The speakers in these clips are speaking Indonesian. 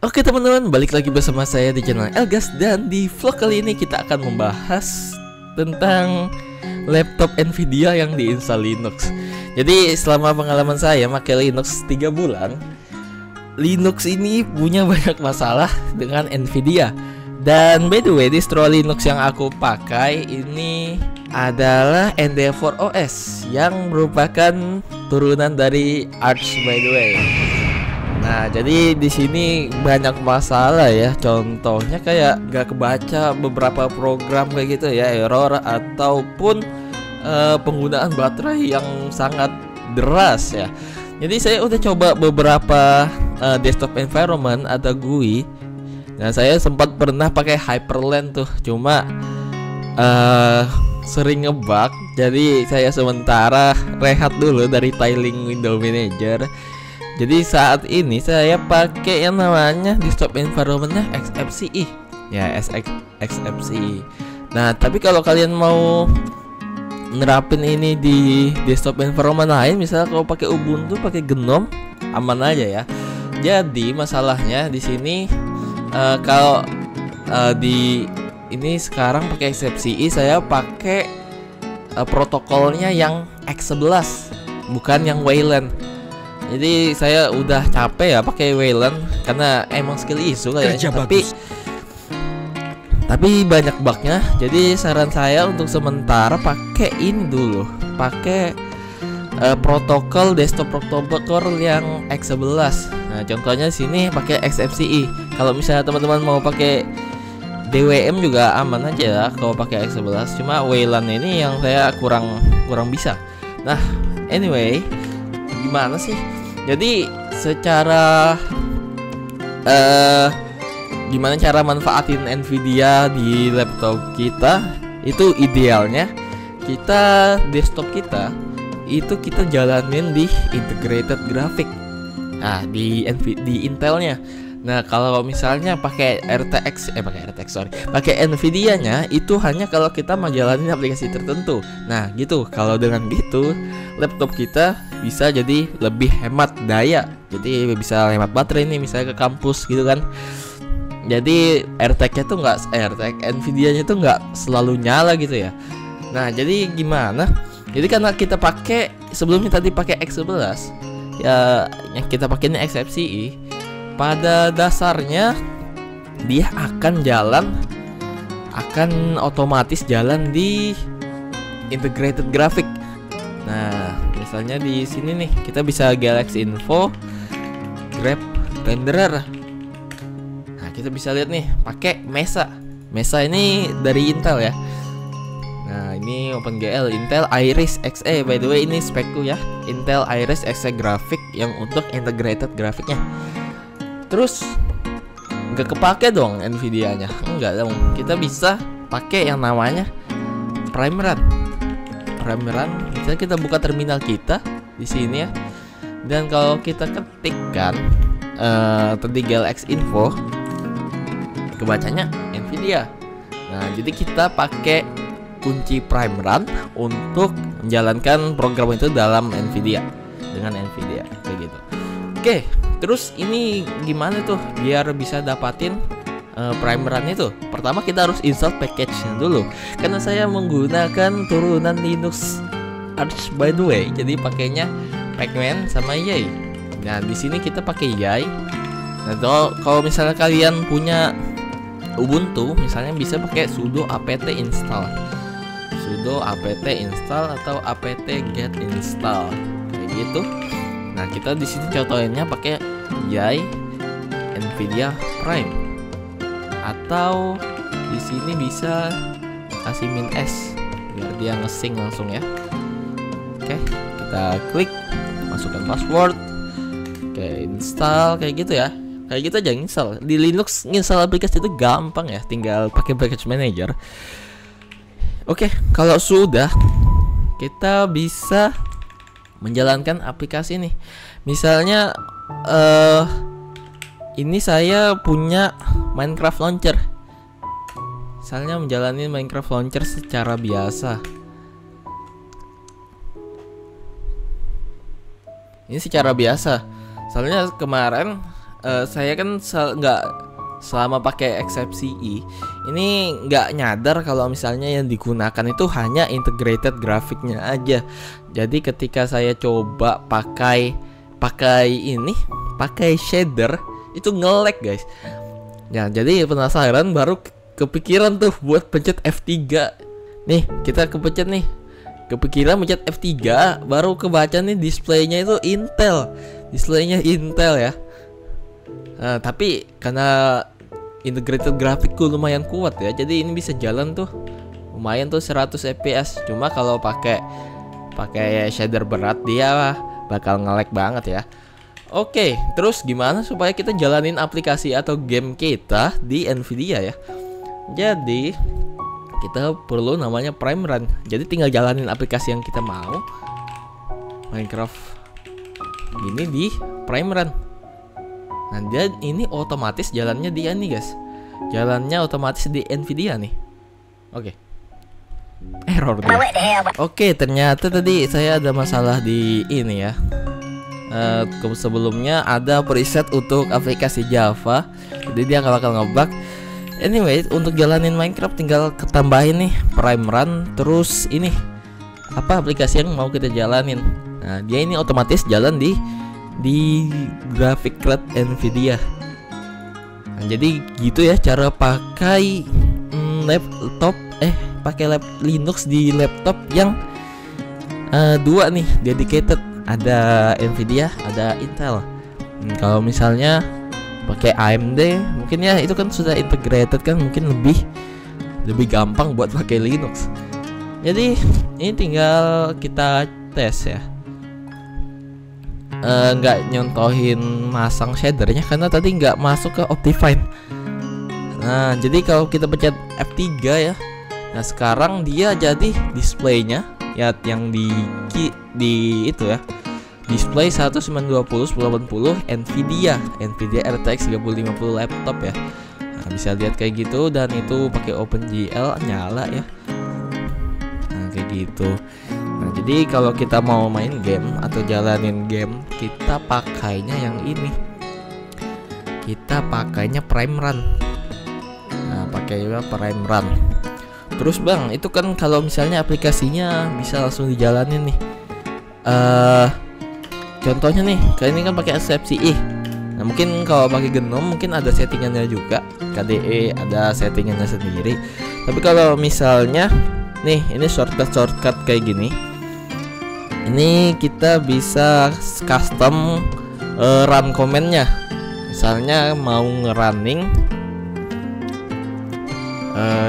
Oke teman-teman, balik lagi bersama saya di channel Elgas. Dan di vlog kali ini kita akan membahas tentang laptop Nvidia yang diinstal Linux. Jadi selama pengalaman saya pakai Linux 3 bulan, Linux ini punya banyak masalah dengan Nvidia. Dan by the way, distro Linux yang aku pakai ini adalah Endeavour OS yang merupakan turunan dari Arch by the way. Nah, jadi di sini banyak masalah ya. Contohnya kayak gak kebaca beberapa program kayak gitu ya, error ataupun penggunaan baterai yang sangat deras ya. Jadi saya udah coba beberapa desktop environment atau GUI. Nah, saya sempat pernah pakai Hyperland tuh, cuma sering ngebug. Jadi saya sementara rehat dulu dari tiling window manager. Jadi saat ini saya pakai yang namanya desktop environmentnya XFCE ya, XFCE. Nah, tapi kalau kalian mau nerapin ini di desktop environment lain, misalnya kalau pakai Ubuntu, pakai GNOME, aman aja ya. Jadi masalahnya di sini kalau di ini sekarang pakai XFCE, saya pakai protokolnya yang X11, bukan yang Wayland. Jadi saya udah capek ya pakai Wayland karena emang skill isu kayaknya, tapi banyak bugnya. Jadi saran saya untuk sementara pakai ini dulu, pakai protokol desktop protokol yang X11. Nah, contohnya sini pakai XFCE. Kalau misalnya teman-teman mau pakai DWM juga aman aja ya kalau pakai X11. Cuma Wayland ini yang saya kurang bisa. Nah, anyway, gimana sih? Jadi secara gimana cara manfaatin Nvidia di laptop kita? Itu idealnya kita desktop kita itu kita jalanin di integrated graphic. Nah, di Intelnya. Nah, kalau misalnya pakai pakai Nvidia-nya itu hanya kalau kita mau jalanin aplikasi tertentu. Nah, gitu. Kalau dengan gitu, laptop kita bisa jadi lebih hemat daya. Jadi bisa hemat baterai nih, misalnya ke kampus gitu kan. Jadi AirTag-nya tuh Nvidia-nya tuh nggak selalu nyala gitu ya. Nah, jadi gimana? Jadi karena kita pakai sebelumnya tadi pakai X11 ya, yang kita pakai ini XFCE. Pada dasarnya dia akan otomatis jalan di integrated graphic. Nah, misalnya di sini nih kita bisa Galaxy Info, Grab Renderer. Nah, kita bisa lihat nih pakai Mesa. Mesa ini dari Intel ya. Nah, ini OpenGL Intel Iris Xe. By the way, ini spekku ya, Intel Iris Xe grafik yang untuk integrated grafiknya. Terus nggak kepake dong Nvidia-nya? Enggak dong. Kita bisa pakai yang namanya Prime Run. Misalnya kita buka terminal kita di sini ya. Dan kalau kita ketikkan tadi Galaxy Info, kebacanya Nvidia. Nah, jadi kita pakai kunci Prime Run untuk menjalankan program itu dalam Nvidia, dengan Nvidia kayak gitu. Oke, terus ini gimana tuh biar bisa dapatin Prime Run itu? Pertama kita harus install package-nya dulu. Karena saya menggunakan turunan Linux Arch by the way, jadi pakainya Pacman sama Yay. Nah, di sini kita pakai Yay. Nah, kalau misalnya kalian punya Ubuntu, misalnya bisa pakai sudo apt install. Sudo apt install atau apt get install kayak gitu. Nah, kita di sini contohnya pakai Yay Nvidia Prime, atau di sini bisa kasih -s biar dia ngesync langsung ya. Oke, kita klik, masukkan password, oke, install kayak gitu ya. Kayak gitu aja install. Di Linux install aplikasi itu gampang ya, tinggal pakai package manager. Oke, kalau sudah, kita bisa menjalankan aplikasi nih. Misalnya ini saya punya Minecraft Launcher. Misalnya menjalani Minecraft Launcher secara biasa. Ini secara biasa. Soalnya kemarin saya kan nggak selama pakai eksepsi ini nggak nyadar kalau misalnya yang digunakan itu hanya integrated grafiknya aja. Jadi ketika saya coba pakai shader itu nge-lag guys. Ya, jadi penasaran baru kepikiran tuh buat pencet F3. Nih, kita kepencet nih. Kepikiran pencet F3 baru kebaca nih displaynya itu Intel. Displaynya Intel ya. Nah, tapi karena integrated grafikku lumayan kuat ya. Jadi ini bisa jalan tuh. Lumayan tuh 100 fps. Cuma kalau pakai shader berat dia bakal nge-lag banget ya. Oke, terus gimana supaya kita jalanin aplikasi atau game kita di Nvidia ya? Jadi kita perlu namanya Prime Run. Jadi tinggal jalanin aplikasi yang kita mau. Minecraft ini di Prime Run. Nah, dia ini otomatis jalannya di ini guys. Jalannya otomatis di Nvidia nih. Oke. Error dia. Oke, ternyata tadi saya ada masalah di ini ya. Sebelumnya ada preset untuk aplikasi Java, jadi dia nggak bakal ngebug. Anyway, untuk jalanin Minecraft tinggal ketambahin nih Prime Run, terus ini apa aplikasi yang mau kita jalanin. Nah, dia ini otomatis jalan di graphic card Nvidia. Nah, jadi gitu ya cara pakai laptop pakai Linux di laptop yang dua nih dedicated. Ada Nvidia, ada Intel. Kalau misalnya pakai AMD, mungkin ya itu kan sudah integrated kan, mungkin lebih gampang buat pakai Linux. Jadi ini tinggal kita tes ya. Nggak nyontohin masang shadernya karena tadi nggak masuk ke Optifine. Nah, jadi kalau kita pencet F3 ya. Nah, sekarang dia jadi displaynya ya yang di itu ya. Display 1920/1080 Nvidia RTX 3050 laptop ya. Nah, bisa lihat kayak gitu dan itu pakai OpenGL nyala ya. Nah, kayak gitu. Nah, jadi kalau kita mau main game atau jalanin game, kita pakainya yang ini. Kita pakainya Prime Run. Nah, pakainya Prime Run. Terus Bang, itu kan kalau misalnya aplikasinya bisa langsung dijalanin nih. Contohnya nih, kayak ini kan pakai eksepsi Nah, mungkin kalau pakai Gnome mungkin ada settingannya juga. KDE ada settingannya sendiri. Tapi kalau misalnya nih, ini shortcut kayak gini. Ini kita bisa custom run commandnya. Misalnya mau ngerunning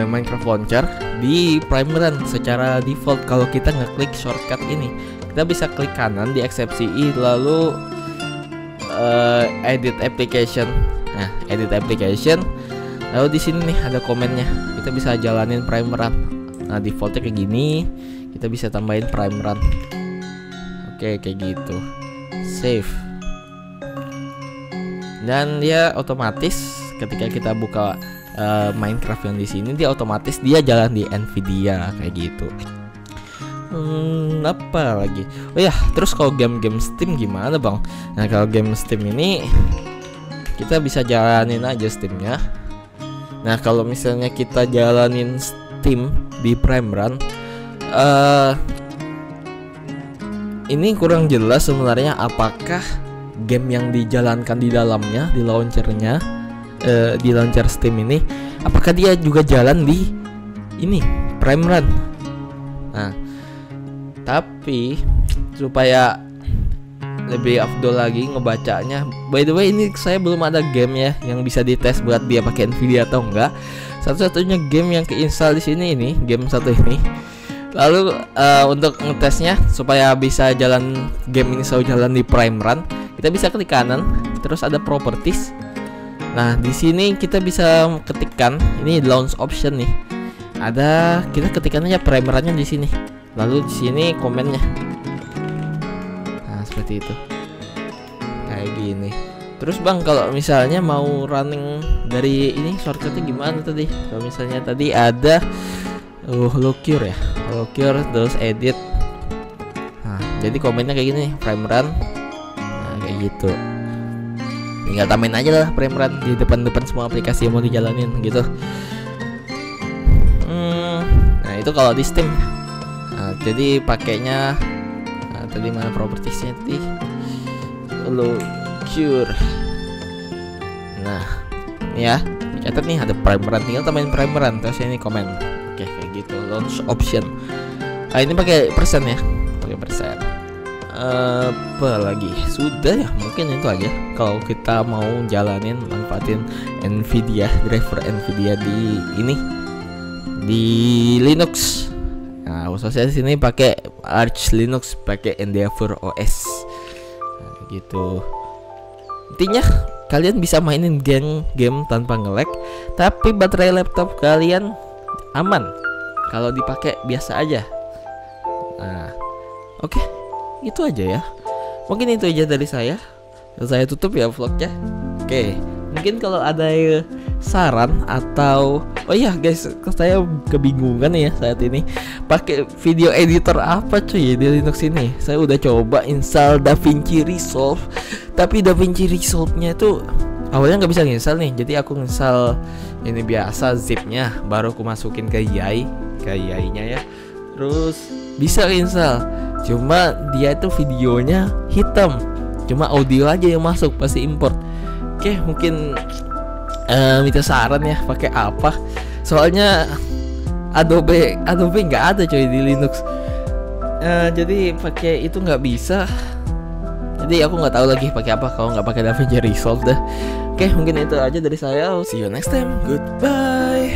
Minecraft Launcher di Prime Run secara default. Kalau kita ngeklik shortcut ini, kita bisa klik kanan di eksepsi lalu edit application. Nah, edit application. Lalu di sini nih ada komennya. Kita bisa jalanin Prime Run. Nah, defaultnya kayak gini. Kita bisa tambahin Prime Run. Oke, kayak gitu. Save. Dan dia otomatis ketika kita buka Minecraft yang di sini, dia otomatis dia jalan di Nvidia kayak gitu. Apa lagi? Oh ya, terus kalau game-game Steam gimana Bang? Nah, kalau game Steam ini kita bisa jalanin aja Steamnya. Nah, kalau misalnya kita jalanin Steam di Prime Run, ini kurang jelas sebenarnya apakah game yang dijalankan di dalamnya, di launchernya, di launcher Steam ini, apakah dia juga jalan di ini Prime Run. Nah, tapi supaya lebih afdol lagi ngebacanya, by the way ini saya belum ada game ya yang bisa dites buat dia pakai Nvidia atau enggak. Satu-satunya game yang keinstall di sini ini game satu ini. Lalu untuk ngetesnya supaya bisa jalan game ini selalu jalan di Prime Run, kita bisa klik kanan, terus ada properties. Nah, di sini kita bisa ketikkan ini launch option nih. Ada, kita ketikkan aja Prime Run-nya di sini. Lalu di sini komennya. Nah, seperti itu. Kayak gini. Terus Bang, kalau misalnya mau running dari ini shortcutnya gimana tadi? Kalau misalnya tadi ada Hello Cure ya. Hello Cure terus edit. Nah, jadi komennya kayak gini, Prime Run. Nah, kayak gitu. tinggal tambahin aja lah frame rate di depan-depan semua aplikasi yang mau dijalanin gitu. Nah itu kalau di Steam. Nah, jadi pakainya tadi mana propertiesnya tadi, cure. Nah ini ya, catat nih ada primeran, tinggal tambahin primeran terus ini komen. Oke kayak gitu. Launch option. Nah ini pakai persen ya, pakai persen. Apa lagi? Sudah ya, mungkin itu aja. Kalau kita mau jalanin manfaatin Nvidia, driver Nvidia di ini di Linux. Nah, khususnya di sini pakai Arch Linux, pakai Endeavour OS. Nah, gitu. Intinya kalian bisa mainin game tanpa nge-lag, tapi baterai laptop kalian aman kalau dipakai biasa aja. Nah, oke. Itu aja ya. Mungkin itu aja dari saya. Saya tutup ya vlognya. Oke. Mungkin kalau ada saran atau oh iya guys, saya kebingungan ya saat ini pakai video editor apa cuy di Linux ini. Saya udah coba install DaVinci Resolve, tapi DaVinci Resolve-nya itu awalnya nggak bisa install nih. Jadi aku install ini biasa zipnya, baru aku masukin ke YAI-nya ya. Terus bisa install. Cuma dia itu videonya hitam, cuma audio aja yang masuk, pasti import. Oke, mungkin minta saran ya pakai apa, soalnya Adobe nggak ada coy di Linux. Jadi pakai itu nggak bisa, jadi aku nggak tahu lagi pakai apa kalau nggak pakai DaVinci Resolve dah. Oke, mungkin itu aja dari saya. See you next time, goodbye.